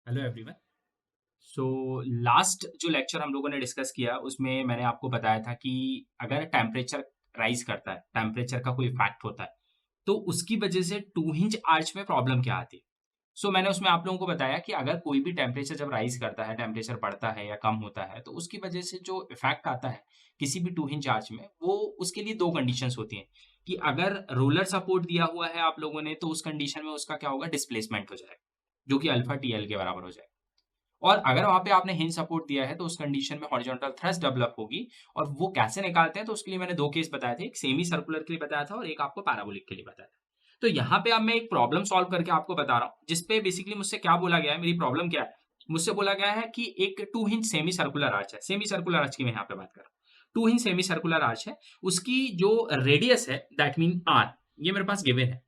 Hello everyone. So last जो lecture हम लोगों ने डिस्कस किया उसमें मैंने आपको बताया था कि अगर टेम्परेचर राइज करता है, टेम्परेचर का कोई फैक्ट होता है, तो उसकी वजह से 2 इंच आर्च में प्रॉब्लम क्या आती है। मैंने उसमें आप लोगों को बताया कि अगर कोई भी टेम्परेचर जब राइज करता है, टेम्परेचर बढ़ता है या कम होता है, तो उसकी वजह से जो इफेक्ट आता है किसी भी 2 इंच आर्च में, वो उसके लिए दो कंडीशंस होती हैं कि अगर रोलर सपोर्ट दिया हुआ है आप लोगों ने, तो उस कंडीशन में उसका क्या होगा, डिस्प्लेसमेंट हो जाएगा, जो कि अल्फा टी एल के बराबर हो जाएगा। और अगर वहाँ पे आपने हिंज सपोर्ट दिया है, तो उस कंडीशन में हॉरिजॉन्टल थ्रस्ट डेवलप होगी। और वो कैसे निकालते हैं, तो उसके लिए मैंने 2 केस बताए थे, एक सेमी सर्कुलर के लिए बताया था और एक आपको पैराबोलिक के लिए बताया था। तो यहाँ पे अब मैं एक प्रॉब्लम सॉल्व करके आपको बता रहा हूँ, जिसपे बेसिकली मुझसे क्या बोला गया है, मेरी प्रॉब्लम क्या है। मुझसे बोला गया है कि एक 2 इंच सेमी सर्कुलर आर्च है, सेमी सर्कुलर आर्च की मैं यहाँ पे बात कर रहा हूँ। 2 इंच सेमी सर्कुलर आर्च है, उसकी जो रेडियस है दैट मीन आर, ये मेरे पास गिवन है,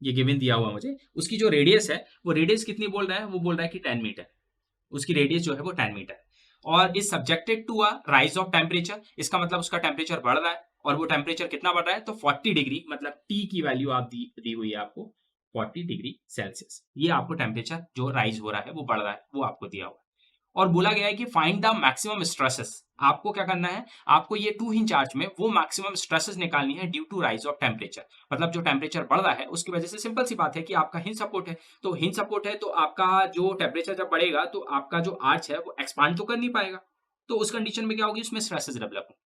ये गिवन दिया हुआ मुझे। उसकी जो रेडियस है, वो रेडियस कितनी बोल रहा है, वो बोल रहा है कि 10 मीटर। उसकी रेडियस जो है वो 10 मीटर है। और is subjected to a rise of temperature, इसका मतलब उसका टेम्परेचर बढ़ रहा है। और वो टेम्परेचर कितना बढ़ रहा है, तो 40 डिग्री, मतलब टी की वैल्यू आप दी हुई है आपको 40 डिग्री सेल्सियस। ये आपको टेम्परेचर जो राइज हो रहा है, वो बढ़ रहा है, वो आपको दिया हुआ है। और बोला गया है कि फाइंड द मैक्सिमम स्ट्रेसेस। आपको क्या करना है, आपको ये 2 इंच आर्च में वो मैक्सिमम स्ट्रेसेस निकालनी है due to rise of temperature. मतलब जो टेम्परेचर बढ़ रहा है उसकी वजह से, सिंपल सी बात है कि आपका हिंज सपोर्ट है, तो हिंज सपोर्ट है तो आपका जो टेम्परेचर जब बढ़ेगा, तो आपका जो आर्च है वो एक्सपांड तो कर नहीं पाएगा। तो उस कंडीशन में क्या होगी, उसमें स्ट्रेसेस डेवलप होंगे।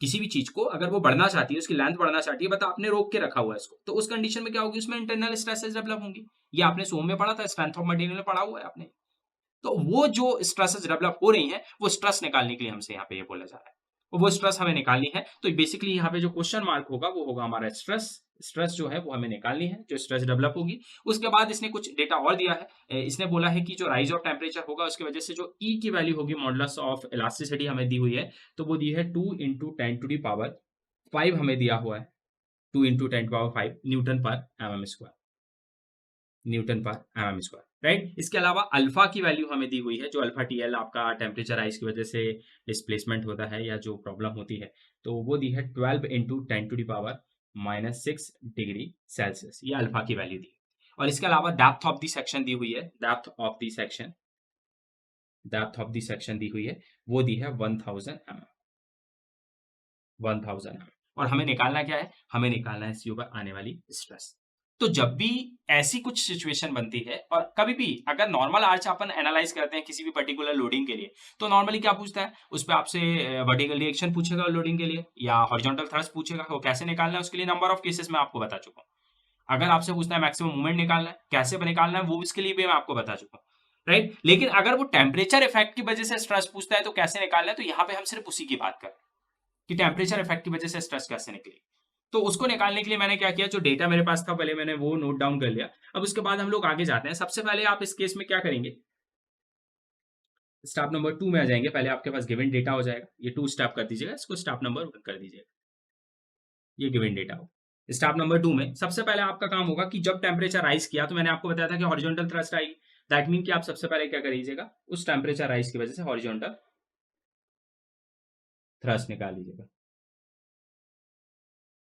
किसी भी चीज को अगर वो बढ़ना चाहती है, उसकी लेंथ बढ़ना चाहती है, बट आपने रोक के रखा हुआ है इसको, तो उस कंडीशन में क्या होगी, उसमें इंटरनल स्ट्रेसेस डेवलप होंगी। ये आपने सोम में पढ़ा था, स्ट्रेंथ ऑफ मटेरियल में पढ़ा हुआ है आपने। तो वो जो स्ट्रेसेस डेवलप हो रही हैं, वो स्ट्रेस निकालने के लिए हमसे यहाँ पे ये बोला जा रहा है। वो स्ट्रेस हमें निकालनी है, तो बेसिकली यहाँ पे जो क्वेश्चन मार्क होगा वो होगा हमारा स्ट्रेस। स्ट्रेस जो है वो हमें निकालनी है, जो स्ट्रेस डेवलप होगी। उसके बाद इसने कुछ डेटा और दिया है। इसने बोला है कि जो राइज ऑफ टेम्परेचर होगा, उसकी वजह से जो ई की वैल्यू होगी, मॉडुलस ऑफ इलास्टिसिटी हमें दी हुई है, तो वो दी है 2 × 10⁵ हमें दिया हुआ है। 2 × 10⁵ न्यूटन पर एम एम स्क्वायर, न्यूटन पर एम स्क्वायर, राइट। इसके अलावा अल्फा की वैल्यू हमें दी हुई है, जो अल्फा टी एल आपका टेम्परेचर राइज की वजह से डिस्प्लेसमेंट होता है या जो प्रॉब्लम होती है, तो वो दी है 12 × 10⁻⁻⁶ डिग्री सेल्सियस। ये अल्फा की वैल्यू दी। और इसके अलावा डेप्थ ऑफ द सेक्शन दी हुई है, डेप्थ ऑफ द सेक्शन दी हुई है, वो दी है 1000 mm, 1000 mm। और हमें निकालना क्या है, हमें निकालना है इसके ऊपर आने वाली स्ट्रेस। तो जब भी ऐसी कुछ सिचुएशन बनती है, और कभी भी अगर नॉर्मल आर्च अपन एनालाइज करते हैं किसी भी पर्टिकुलर लोडिंग के लिए, तो नॉर्मली क्या पूछता है, उस पर आपसे वर्टिकल रिएक्शन पूछेगा लोडिंग के लिए, या हॉरिजॉन्टल थ्रस्ट पूछेगा। वो कैसे निकालना है, उसके लिए नंबर ऑफ केसेस मैं आपको बता चुका हूँ। अगर आपसे पूछता है मैक्सिमम मूवमेंट निकालना है, कैसे निकालना है, वो इसके लिए भी मैं आपको बता चुका हूँ, राइट। लेकिन अगर वो टेम्परेचर इफेक्ट की वजह से स्ट्रेस पूछता है, तो कैसे निकालना है, तो यहाँ पे हम सिर्फ उसी की बात करें कि टेम्परेचर इफेक्ट की वजह से स्ट्रेस कैसे निकली। तो उसको निकालने के लिए मैंने क्या किया, जो डेटा मेरे पास था पहले मैंने वो नोट डाउन कर लिया। अब उसके बाद हम लोग आगे जाते हैं। सबसे पहले आप इस केस में क्या करेंगे, स्टेप नंबर 2 में आ जाएंगे। पहले आपके पास गिवन डेटा हो जाएगा, ये 2 स्टेप कर दीजिएगा, इसको स्टेप नंबर 1 कर दीजिएगा, ये गिवन डेटा हो। स्टेप नंबर 2 में सबसे पहले आपका काम होगा कि जब टेम्परेचर राइज किया, तो मैंने आपको बताया था कि हॉरिजॉन्टल थ्रस्ट आएगी। दैट मीन कि आप सबसे पहले क्या करिएगा, उस टेम्परेचर राइज की वजह से हॉरिजॉन्टल थ्रस्ट निकाल लीजिएगा,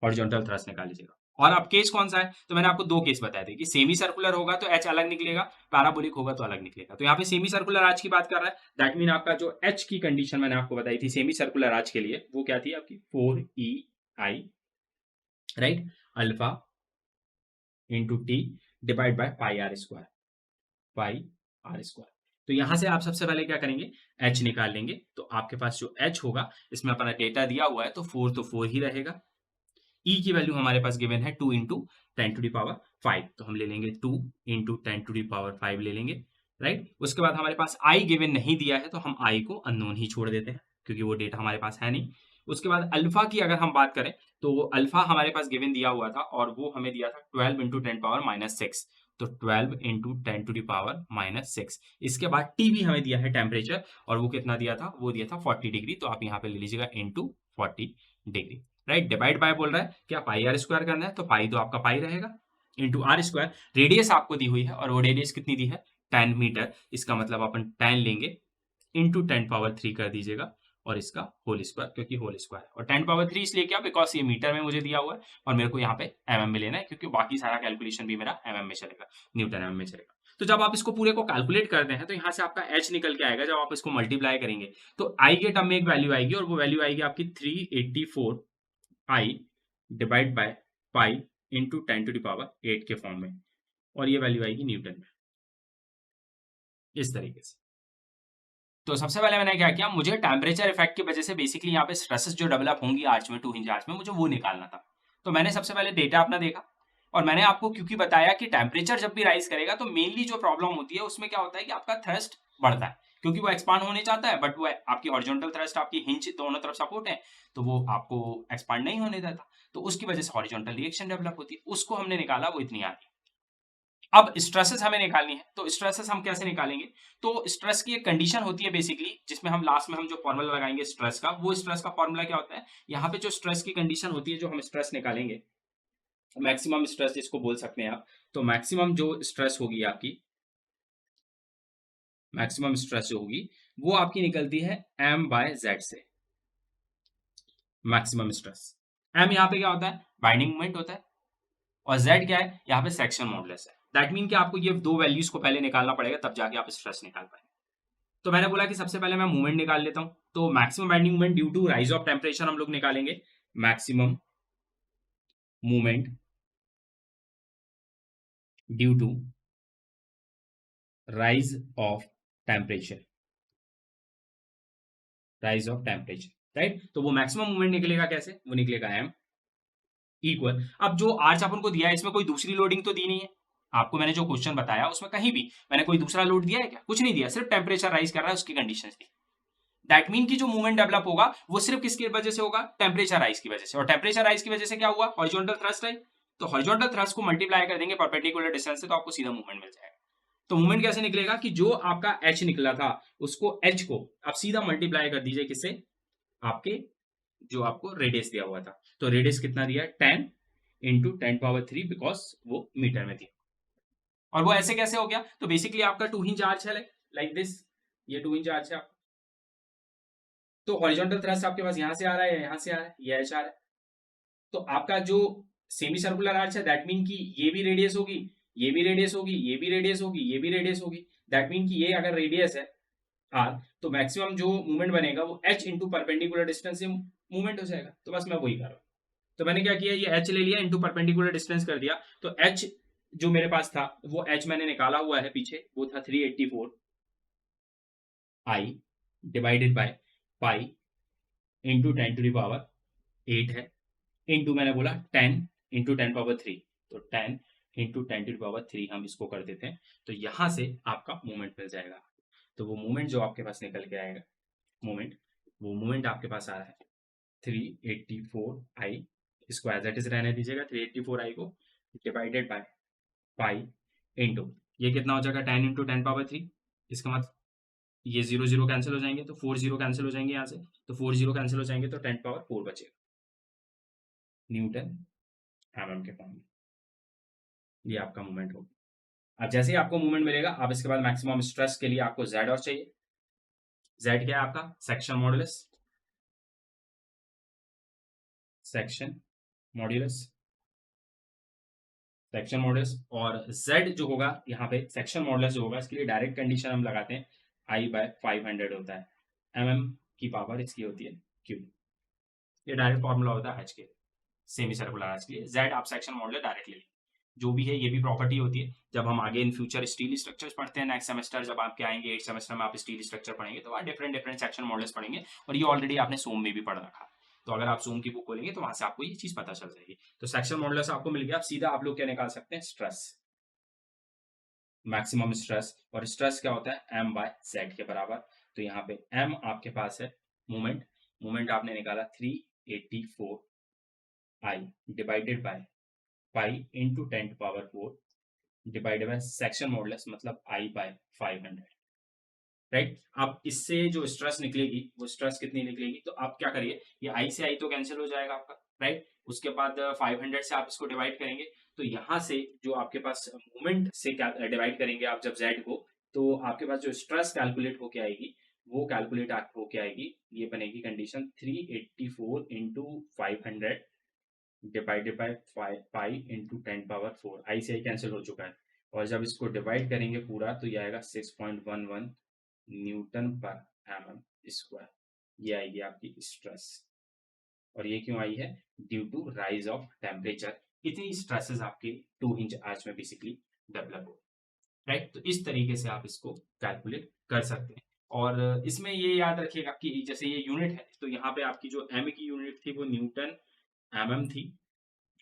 हॉरिजॉन्टल थ्रस्ट निकाल लीजिएगा। और अब केस कौन सा है, तो मैंने आपको 2 केस बताए थे कि सेमी सर्कुलर होगा तो एच अलग निकलेगा, पैराबोलिक होगा तो अलग निकलेगा। तो यहाँ पे सेमी सर्कुलर आर्च की बात कर रहा है, दैट मीन आपका जो एच की कंडीशन मैंने आपको बताई थी सेमी सर्कुलर आर्च के लिए, वो क्या थी आपकी 4EI, right, alpha into T divide by pi R square. तो यहां से आप सबसे पहले क्या करेंगे, एच निकाल लेंगे। तो आपके पास जो एच होगा, इसमें अपना डेटा दिया हुआ है, तो 4 तो 4 ही रहेगा। ई की वैल्यू हमारे पास गिवन है 2 × 10⁵ तो हम ले लेंगे 2 × 10⁵ ले लेंगे, राइट। उसके बाद हमारे पास आई गिवन नहीं दिया है, तो हम आई को अननोन ही छोड़ देते हैं, क्योंकि वो डेटा हमारे पास है नहीं। उसके बाद अल्फा की अगर हम बात करें, तो अल्फा हमारे पास गिवन दिया हुआ था, और वो हमें दिया था 12 × 10⁻⁻⁶। तो 12 × 10⁻⁻⁶। इसके बाद टी भी हमें दिया है टेम्परेचर, और वो कितना दिया था, वो दिया था 40 डिग्री। तो आप यहाँ पे ले लीजिएगा into 40 degree, right. Divide by बोल रहा है, क्या पाई आर स्क्वायर करना है, तो पाई तो आपका पाई रहेगा, इंटू आर स्क्वायर। रेडियस आपको दी हुई है, और वो रेडियस कितनी दी है, 10 मीटर। इसका मतलब अपन 10 लेंगे, इंटू 10⁻³ कर दीजिएगा, और इसका होल स्क्वायर, क्योंकि होल स्क्वायर है। और 10⁻³ इसलिए क्या, बिकॉज ये मीटर में मुझे दिया हुआ है, और मेरे को यहाँ पे एमएम में लेना है, क्योंकि बाकी सारा कैलकुलेशन भी मेरा एमएम में चलेगा, न्यूटन एमएम में चलेगा। तो जब आप इसको पूरे को कैलकुलेट करते हैं तो यहाँ से आपका एच निकल के आएगा जब आप इसको मल्टीप्लाई करेंगे, तो आई के टर्म में एक वैल्यू आएगी और वो वैल्यू आएगी आपकी 384 I divide by pi into 10⁸ के फॉर्म में, और ये वैल्यू आएगी न्यूटन में, इस तरीके से। तो सबसे पहले मैंने क्या किया, मुझे टेम्परेचर इफेक्ट की वजह से बेसिकली यहाँ पे स्ट्रेसेस जो डेवलप होंगी आर्च में, 2 हिंज आर्च में, मुझे वो निकालना था। तो मैंने सबसे पहले डेटा अपना देखा और मैंने आपको क्योंकि बताया कि टेम्परेचर जब भी राइज करेगा तो मेनली जो प्रॉब्लम होती है उसमें क्या होता है कि आपका थ्रस्ट बढ़ता है, क्योंकि वो एक्सपांड होने चाहता है, बट वो आपकी हॉरिजॉन्टल थ्रस्ट, आपकी हिंज दोनों तरफ सपोर्ट है, तो वो आपको एक्सपांड नहीं होने देता, तो उसकी वजह से हॉरिजॉन्टल रिएक्शन डेवलप होती है, उसको हमने निकाला, वो इतनी आ रही। अब स्ट्रेसेस हमें निकालनी है, तो स्ट्रेसेस हम कैसे निकालेंगे? तो स्ट्रेस की एक कंडीशन होती है बेसिकली, जिसमें हम लास्ट में हम जो फॉर्मूला लगाएंगे स्ट्रेस का, वो स्ट्रेस का फॉर्मूला क्या होता है, यहाँ पे जो स्ट्रेस की कंडीशन होती है, जो हम स्ट्रेस निकालेंगे, मैक्सिमम स्ट्रेस जिसको बोल सकते हैं आप, तो मैक्सिमम जो स्ट्रेस होगी आपकी, मैक्सिमम स्ट्रेस जो होगी वो आपकी निकलती है एम बाय जेड से, मैक्सिमम स्ट्रेस। एम यहाँ पे क्या होता है, बाइंडिंग मोमेंट होता है, और जेड क्या है, यहाँ पे सेक्शन मॉडुलस है। दैट मीन कि आपको ये दो वैल्यूज को पहले निकालना पड़ेगा, तब जाके आप स्ट्रेस निकाल पाएंगे। तो मैंने बोला कि सबसे पहले मैं मूवमेंट निकाल लेता हूं, तो maximum bending moment due to rise of temperature हम लोग निकालेंगे, maximum movement due to rise of temperature, rise of temperature, right. तो वो मैक्सिमम मूवमेंट निकलेगा कैसे, वो निकलेगा एम इक्वल, अब जो आर्च अपन को दिया है इसमें कोई दूसरी लोडिंग तो दी नहीं है, आपको मैंने जो क्वेश्चन बताया उसमें कहीं भी मैंने कोई दूसरा लोड दिया है क्या, कुछ नहीं दिया, सिर्फ टेम्परेचर राइज कर रहा है, उसकी कंडीशंस दी। दैट मीन कि जो मूवमेंट डेवलप होगा वो सिर्फ किसकी वजह से होगा, टेम्परेचर राइज की वजह से, और टेम्परेचर राइज की वजह से क्या हुआ, हॉरिजॉन्टल थ्रस्ट है, तो हॉरिजॉन्टल थ्रस्ट को मल्टीप्लाई कर देंगे परपेंडिकुलर डिस्टेंस से, तो आपको सीधा मूवमेंट मिल जाएगा। तो मूवमेंट कैसे निकलेगा कि जो आपका एच निकला था उसको, एच को आप सीधा मल्टीप्लाई कर दीजिए किससे, आपके जो आपको रेडियस दिया हुआ था, तो रेडियस कितना दिया, 10 इंटू 10⁻3, बिकॉज वो मीटर में थी। और वो ऐसे कैसे हो गया, तो बेसिकली आपका 2 इंच आर्च है, लाइक दिस, ये 2 इंच आर्च है आपका, तो हॉरिजॉन्टल थ्रस्ट आपके पास यहां से आ रहा है, यहां से आ रहा है, ये एच आ रहा है, तो आपका जो सेमी सर्कुलर आर्च है, दैट मीन कि ये भी रेडियस होगी, ये भी रेडियस होगी, ये भी रेडियस होगी, ये भी रेडियस होगी, दैट मीन कि ये अगर रेडियस है आर, तो मैक्सिमम जो मूवमेंट बनेगा वो एच इंटू परपेंडिकुलर डिस्टेंस से मूवमेंट हो जाएगा, तो बस मैं वही कर रहा हूँ। तो मैंने क्या किया, ये एच ले लिया, इंटू परपेंडिकुलर डिस्टेंस कर दिया, तो एच जो मेरे पास था वो एच मैंने निकाला हुआ है पीछे, वो था 384 I divided by pi into 10⁻8 है, इंटू मैंने बोला 10 इंटू 10⁻3, तो 10 इंटू 10⁻3 हम इसको कर देते हैं, तो यहां से आपका मूवमेंट मिल जाएगा। तो वो मूवमेंट जो आपके पास निकल के आएगा, मूवमेंट, वो मूवमेंट आपके पास आ रहा है 384 आई, इसको एज इट इज रहने दीजिएगा, 384 आई को डिवाइडेड बाय पाई इंटू, ये कितना हो जाएगा, 10 इंटू 10⁻3, इसका मतलब ये 0 0 कैंसिल हो जाएंगे, तो 4 0 कैंसिल हो जाएंगे यहाँ से, तो 4 0 कैंसिल हो जाएंगे, तो 10⁻4 बचेगा न्यूटन एमएम के फॉर्म में, ये आपका मूवमेंट होगा। अब जैसे ही आपको मूवमेंट मिलेगा, अब इसके बाद मैक्सिमम स्ट्रेस के लिए आपको जेड और चाहिए, जेड क्या है आपका, section modulus, section modulus, section modulus, और z जो होगा यहाँ पे सेक्शन मॉडुलस जो होगा, इसके लिए डायरेक्ट कंडीशन हम लगाते हैं, I बाय 500 होता है, mm की पावर इसकी होती है क्यूब, ये डायरेक्ट फॉर्मूला होता है h के सेमी सर्कुलर आर्च के लिए, z आप सेक्शन मॉडुलस डायरेक्ट ले लीजिए, जो भी है ये भी प्रॉपर्टी होती है, जब हम आगे इन फ्यूचर स्टील स्ट्रक्चर्स पढ़ते हैं नेक्स्ट सेमेस्टर, जब आपके आएंगे 8 सेमेस्टर में, आप स्टील स्ट्रक्चर पढ़ेंगे तो वहाँ डिफरेंट डिफरेंट सेक्शन मॉडल्स पढ़ेंगे, और ये ऑलरेडी आपने सोम में भी पढ़ रखा है, तो अगर आप सोम की बुक खोलेंगे तो वहां से आपको ये चीज पता चल जाएगी। तो सेक्शन मॉडुलस आपको मिल गया, अब सीधा आप लोग क्या निकाल सकते हैं, स्ट्रेस, मैक्सिमम स्ट्रेस, और स्ट्रेस क्या होता है, एम बाय जेड के बराबर, तो यहाँ पे एम आपके पास है मोमेंट, मोमेंट आपने निकाला 384 I divided by pi into 10⁻4 divided by section modulus, मतलब आई बाय 500, राइट। अब इससे जो स्ट्रेस निकलेगी वो स्ट्रेस कितनी निकलेगी, तो आप क्या करिए, ये आई से आई तो कैंसिल हो जाएगा आपका, राइट, उसके बाद 500 से आप इसको डिवाइड करेंगे, तो यहाँ से जो आपके पास मोमेंट से डिवाइड करेंगे आप जब जेड को, तो आपके पास जो स्ट्रेस कैलकुलेट होके आएगी वो कैलकुलेट होके आएगी, ये बनेगी condition 384 into 500 divided by pi into 10⁻4, आई से आई कैंसिल हो चुका है, और जब इसको डिवाइड करेंगे पूरा तो ये आएगा 6.11 न्यूटन पर एमएम स्क्वायर। ये आएगी आपकी स्ट्रेस। और ये क्यों आई है? Due to rise of temperature. इतनी स्ट्रेसेस आपके 2 इंच आर्च में बेसिकली डेवलप हो, राइट। तो इस तरीके से आप इसको कैलकुलेट कर सकते हैं। और इसमें ये याद रखिएगा कि जैसे ये यूनिट है तो यहाँ पे आपकी जो एम की यूनिट थी वो न्यूटन एमएम थी,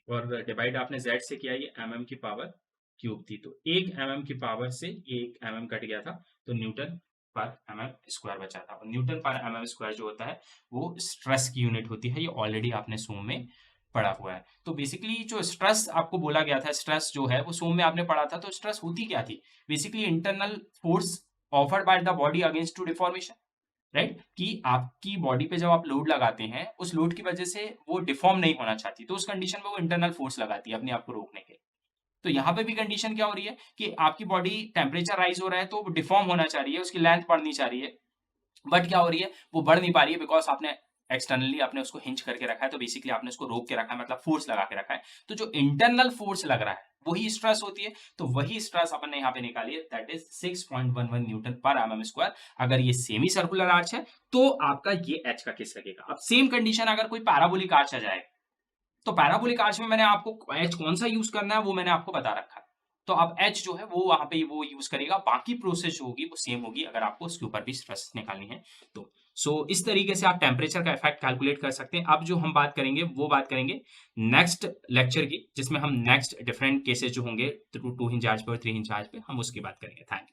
और डिवाइड आपने जेड से किया, ये एमएम की पावर क्यूब थी। तो 1 एमएम की पावर से 1 एमएम कट गया था, तो न्यूटन पर एमएम स्क्वायर बचा था। और न्यूटन पर एमएम स्क्वायर जो होता है वो स्ट्रेस की यूनिट होती है। ये ऑलरेडी आपने सोम में पढ़ा हुआ है। तो बेसिकली जो स्ट्रेस आपको बोला गया था, स्ट्रेस जो है वो सोम में आपने पढ़ा था। तो स्ट्रेस होती क्या थी? Basically internal force offered by the body against to deformation, right. कि आपकी बॉडी पे जब आप लोड लगाते हैं, उस लोड की वजह से वो डिफॉर्म नहीं होना चाहती, तो उस कंडीशन में वो इंटरनल फोर्स लगाती है अपने आप को रोकने के लिए। तो यहाँ पे भी कंडीशन क्या हो रही है कि आपकी बॉडी टेम्परेचर राइज हो रहा है तो वो डिफॉर्म होना चाह रही है, उसकी लेंथ बढ़नी चाह रही है, बट क्या हो रही है, वो बढ़ नहीं पा रही है, बिकॉज आपने एक्सटर्नली आपने उसको हिंच करके रखा है। तो बेसिकली आपने उसको रोक के रखा है, मतलब फोर्स लगा के रखा है। तो जो इंटरनल फोर्स लग रहा है वही स्ट्रेस होती है। तो वही स्ट्रेस अपन ने यहाँ पे निकाली है, दैट इज 6.11 न्यूटन पर एमएम स्क्वायर। अगर ये सेमी सर्कुलर आर्च है तो आपका ये एच का केस लगेगा। अब सेम कंडीशन अगर कोई पैराबोलिक आर्च आ जाए, तो पैराबोलिक आर्च में मैंने आपको एच कौन सा यूज करना है वो मैंने आपको बता रखा है। तो अब एच जो है वो वहां पे वो यूज करेगा, बाकी प्रोसेस जो होगी वो सेम होगी अगर आपको उसके ऊपर भी स्ट्रेस निकालनी है तो। सो इस तरीके से आप टेम्परेचर का इफेक्ट कैलकुलेट कर सकते हैं। अब जो हम बात करेंगे वो बात करेंगे नेक्स्ट लेक्चर की, जिसमें हम नेक्स्ट डिफरेंट केसेस जो होंगे 2 इंच आर्च पे और 3 इंच आर्च पे, हम उसकी बात करेंगे। थैंक्स।